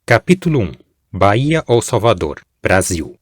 Capítulo 1. Bahia ou Salvador, Brasil.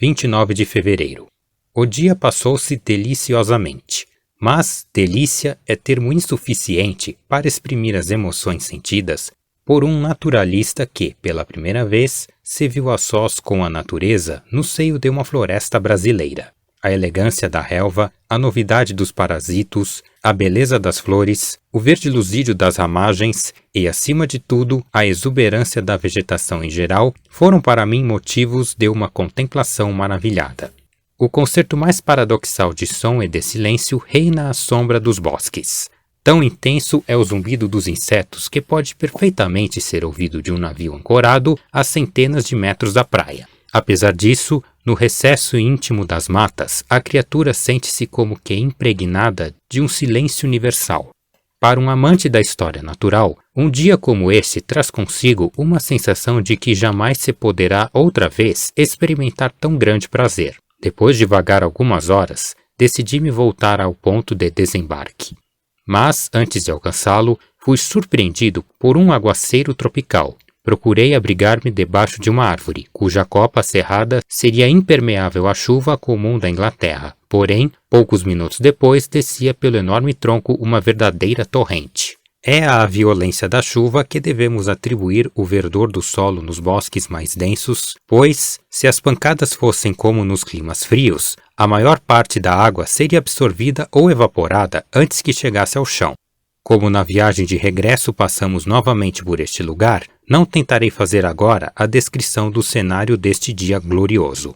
29 de fevereiro. O dia passou-se deliciosamente, mas delícia é termo insuficiente para exprimir as emoções sentidas por um naturalista que, pela primeira vez, se viu a sós com a natureza no seio de uma floresta brasileira. A elegância da relva, a novidade dos parasitos, a beleza das flores, o verde luzídio das ramagens e, acima de tudo, a exuberância da vegetação em geral foram para mim motivos de uma contemplação maravilhada. O concerto mais paradoxal de som e de silêncio reina à sombra dos bosques. Tão intenso é o zumbido dos insetos que pode perfeitamente ser ouvido de um navio ancorado a centenas de metros da praia. Apesar disso, no recesso íntimo das matas, a criatura sente-se como que impregnada de um silêncio universal. Para um amante da história natural, um dia como esse traz consigo uma sensação de que jamais se poderá outra vez experimentar tão grande prazer. Depois de vagar algumas horas, decidi-me voltar ao ponto de desembarque. Mas, antes de alcançá-lo, fui surpreendido por um aguaceiro tropical. Procurei abrigar-me debaixo de uma árvore, cuja copa cerrada seria impermeável à chuva comum da Inglaterra. Porém, poucos minutos depois, descia pelo enorme tronco uma verdadeira torrente. É à violência da chuva que devemos atribuir o verdor do solo nos bosques mais densos, pois, se as pancadas fossem como nos climas frios, a maior parte da água seria absorvida ou evaporada antes que chegasse ao chão. Como na viagem de regresso passamos novamente por este lugar, não tentarei fazer agora a descrição do cenário deste dia glorioso.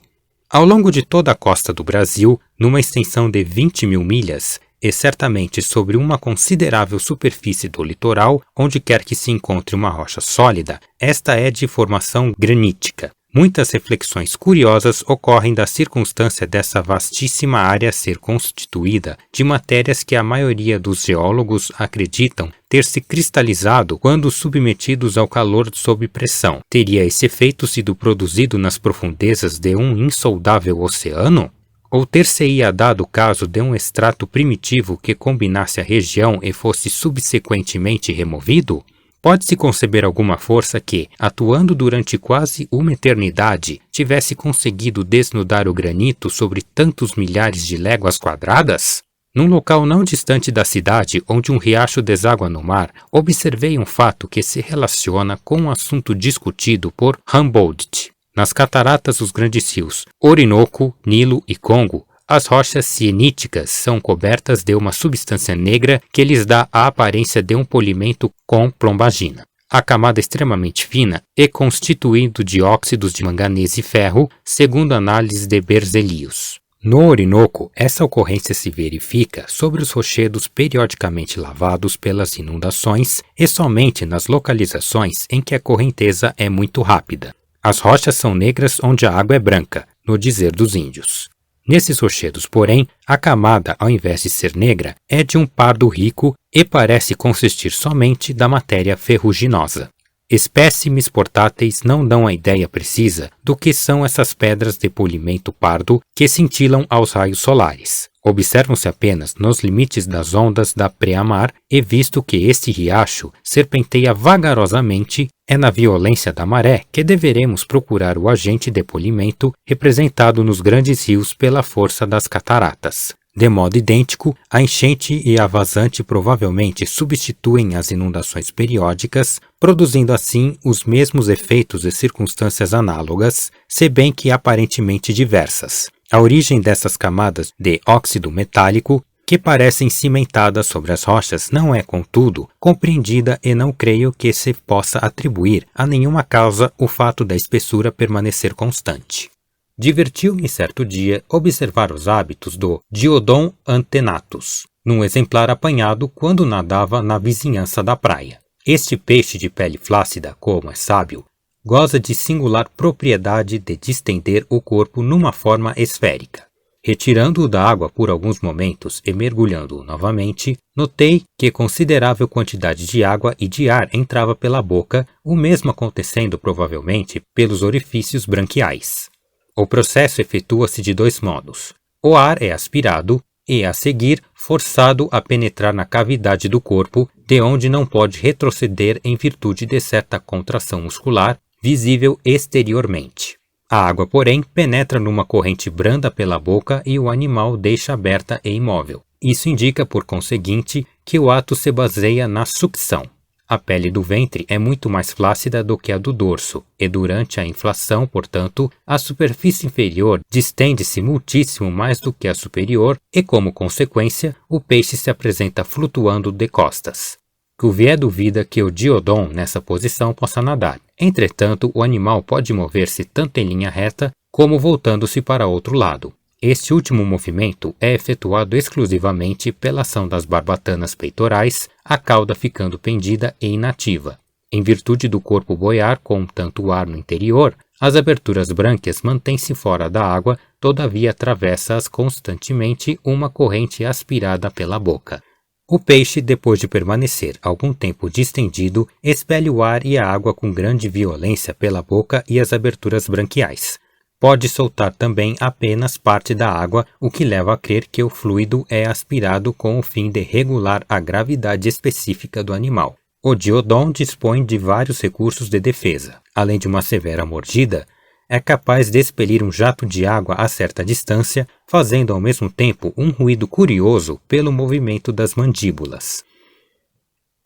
Ao longo de toda a costa do Brasil, numa extensão de 20.000 milhas, e certamente sobre uma considerável superfície do litoral, onde quer que se encontre uma rocha sólida, esta é de formação granítica. Muitas reflexões curiosas ocorrem da circunstância dessa vastíssima área ser constituída de matérias que a maioria dos geólogos acreditam ter se cristalizado quando submetidos ao calor sob pressão. Teria esse efeito sido produzido nas profundezas de um insondável oceano? Ou ter-se-ia dado o caso de um extrato primitivo que combinasse a região e fosse subsequentemente removido? Pode-se conceber alguma força que, atuando durante quase uma eternidade, tivesse conseguido desnudar o granito sobre tantos milhares de léguas quadradas? Num local não distante da cidade, onde um riacho deságua no mar, observei um fato que se relaciona com um assunto discutido por Humboldt. Nas cataratas dos grandes rios Orinoco, Nilo e Congo, as rochas sieníticas são cobertas de uma substância negra que lhes dá a aparência de um polimento com plombagina. A camada extremamente fina é constituída de óxidos de manganês e ferro, segundo análises de Berzelius. No Orinoco, essa ocorrência se verifica sobre os rochedos periodicamente lavados pelas inundações e somente nas localizações em que a correnteza é muito rápida. As rochas são negras onde a água é branca, no dizer dos índios. Nesses rochedos, porém, a camada, ao invés de ser negra, é de um pardo rico e parece consistir somente da matéria ferruginosa. Espécimes portáteis não dão a ideia precisa do que são essas pedras de polimento pardo que cintilam aos raios solares. Observam-se apenas nos limites das ondas da preamar e visto que este riacho serpenteia vagarosamente, é na violência da maré que deveremos procurar o agente de polimento representado nos grandes rios pela força das cataratas. De modo idêntico, a enchente e a vazante provavelmente substituem as inundações periódicas, produzindo assim os mesmos efeitos e circunstâncias análogas, se bem que aparentemente diversas. A origem dessas camadas de óxido metálico, que parecem cimentadas sobre as rochas, não é, contudo, compreendida e não creio que se possa atribuir a nenhuma causa o fato da espessura permanecer constante. Divertiu-me certo dia observar os hábitos do Diodon antenatus, num exemplar apanhado quando nadava na vizinhança da praia. Este peixe de pele flácida, como é sábio, goza de singular propriedade de distender o corpo numa forma esférica. Retirando-o da água por alguns momentos e mergulhando-o novamente, notei que considerável quantidade de água e de ar entrava pela boca, o mesmo acontecendo provavelmente pelos orifícios branquiais. O processo efetua-se de dois modos. O ar é aspirado e, a seguir, forçado a penetrar na cavidade do corpo, de onde não pode retroceder em virtude de certa contração muscular visível exteriormente. A água, porém, penetra numa corrente branda pela boca e o animal deixa aberta e imóvel. Isso indica, por conseguinte, que o ato se baseia na sucção. A pele do ventre é muito mais flácida do que a do dorso, e durante a inflação, portanto, a superfície inferior distende-se muitíssimo mais do que a superior e, como consequência, o peixe se apresenta flutuando de costas. Cuvier duvida que o Diodon nessa posição possa nadar. Entretanto, o animal pode mover-se tanto em linha reta como voltando-se para outro lado. Este último movimento é efetuado exclusivamente pela ação das barbatanas peitorais, a cauda ficando pendida e inativa. Em virtude do corpo boiar com tanto ar no interior, as aberturas brânquias mantêm-se fora da água, todavia atravessa-as constantemente uma corrente aspirada pela boca. O peixe, depois de permanecer algum tempo distendido, expele o ar e a água com grande violência pela boca e as aberturas branquiais. Pode soltar também apenas parte da água, o que leva a crer que o fluido é aspirado com o fim de regular a gravidade específica do animal. O Diodon dispõe de vários recursos de defesa. Além de uma severa mordida, é capaz de expelir um jato de água a certa distância, fazendo ao mesmo tempo um ruído curioso pelo movimento das mandíbulas.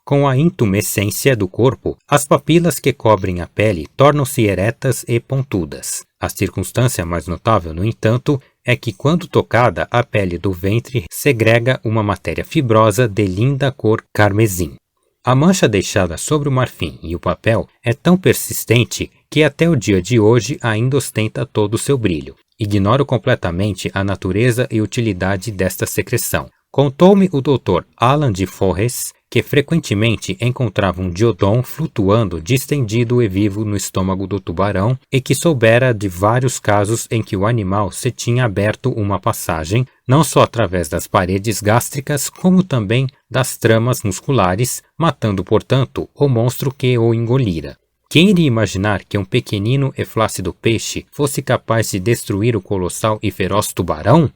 Com a intumescência do corpo, as papilas que cobrem a pele tornam-se eretas e pontudas. A circunstância mais notável, no entanto, é que quando tocada, a pele do ventre segrega uma matéria fibrosa de linda cor carmesim. A mancha deixada sobre o marfim e o papel é tão persistente que até o dia de hoje ainda ostenta todo o seu brilho. Ignoro completamente a natureza e utilidade desta secreção. Contou-me o Dr. Alan de Forres que frequentemente encontrava um Diodon flutuando distendido e vivo no estômago do tubarão e que soubera de vários casos em que o animal se tinha aberto uma passagem, não só através das paredes gástricas, como também das tramas musculares, matando, portanto, o monstro que o engolira. Quem iria imaginar que um pequenino e flácido peixe fosse capaz de destruir o colossal e feroz tubarão?